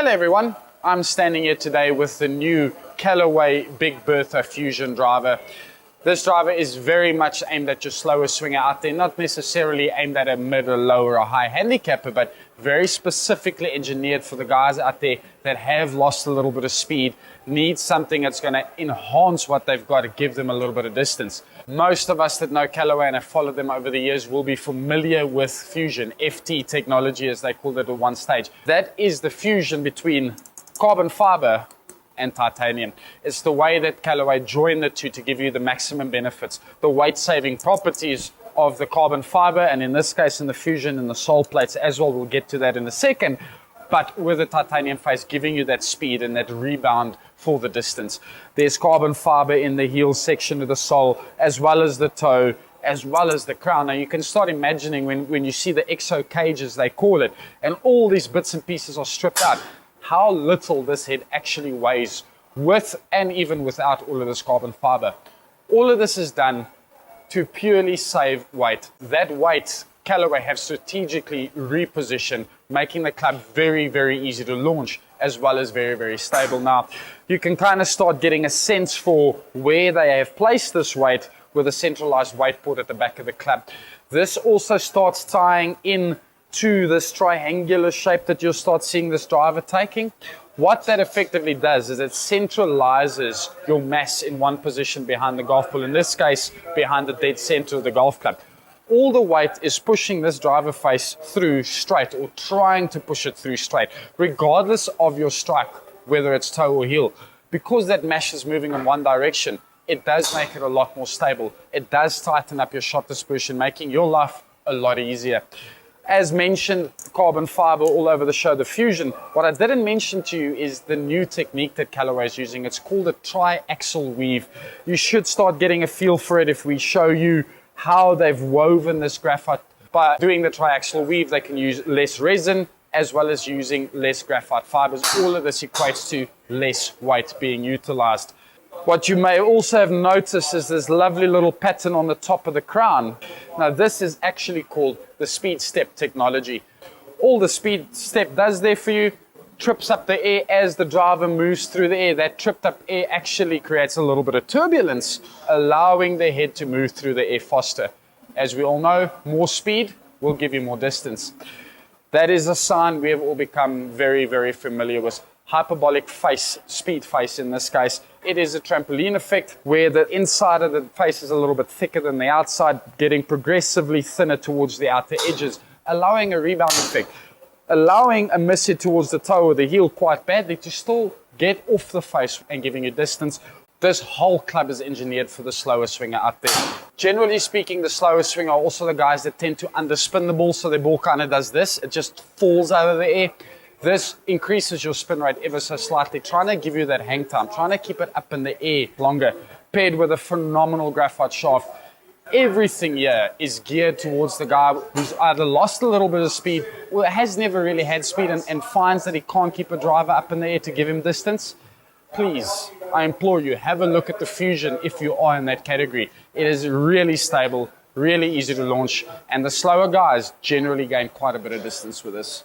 Hello everyone, I'm standing here today with the new Callaway Big Bertha Fusion driver. This driver is very much aimed at your slower swinger out there, not necessarily aimed at a mid or lower or high handicapper, but very specifically engineered for the guys out there that have lost a little bit of speed, need something that's going to enhance what they've got to give them a little bit of distance. Most of us that know Callaway and have followed them over the years will be familiar with Fusion, FT technology as they called it at one stage. That is the fusion between carbon fiber and titanium. It's the way that Callaway joined the two to give you the maximum benefits, the weight saving properties of the carbon fiber, and in this case in the Fusion and the sole plates as well. We'll get to that in a second, but with the titanium face giving you that speed and that rebound for the distance. There's carbon fiber in the heel section of the sole, as well as the toe, as well as the crown. Now you can start imagining when you see the exo cage as they call it, and all these bits and pieces are stripped out, how little this head actually weighs with and even without all of this carbon fiber. All of this is done to purely save weight. That weight Callaway have strategically repositioned, making the club very, very easy to launch as well as very, very stable. Now you can kind of start getting a sense for where they have placed this weight with a centralized weight port at the back of the club. This also starts tying in to this triangular shape that you'll start seeing this driver taking. What that effectively does is it centralizes your mass in one position behind the golf ball, in this case behind the dead center of the golf club. All the weight is pushing this driver face through straight, or trying to push it through straight, regardless of your strike, whether it's toe or heel. Because that mass is moving in one direction, it does make it a lot more stable. It does tighten up your shot dispersion, making your life a lot easier. As mentioned, carbon fiber all over the show, the Fusion. What I didn't mention to you is the new technique that Callaway is using. It's called a tri-axle weave. You should start getting a feel for it if we show you how they've woven this graphite. By doing the tri-axle weave, they can use less resin as well as using less graphite fibers. All of this equates to less weight being utilized. What you may also have noticed is this lovely little pattern on the top of the crown. Now this is actually called the Speedstep technology. All the Speedstep does there for you, trips up the air as the driver moves through the air. That tripped up air actually creates a little bit of turbulence, allowing the head to move through the air faster. As we all know, more speed will give you more distance. That is a sign we have all become very, very familiar with. Hyperbolic face, speed face in this case. It is a trampoline effect where the inside of the face is a little bit thicker than the outside, getting progressively thinner towards the outer edges, allowing a rebound effect, allowing a miss hit towards the toe or the heel quite badly to still get off the face and giving you distance. This whole club is engineered for the slower swinger out there. Generally speaking, the slower swinger are also the guys that tend to underspin the ball, so their ball kind of does this. It just falls out of the air. This increases your spin rate ever so slightly, trying to give you that hang time, trying to keep it up in the air longer, paired with a phenomenal graphite shaft. Everything here is geared towards the guy who's either lost a little bit of speed or has never really had speed and finds that he can't keep a driver up in the air to give him distance. Please, I implore you, have a look at the Fusion if you are in that category. It is really stable, really easy to launch, and the slower guys generally gain quite a bit of distance with this.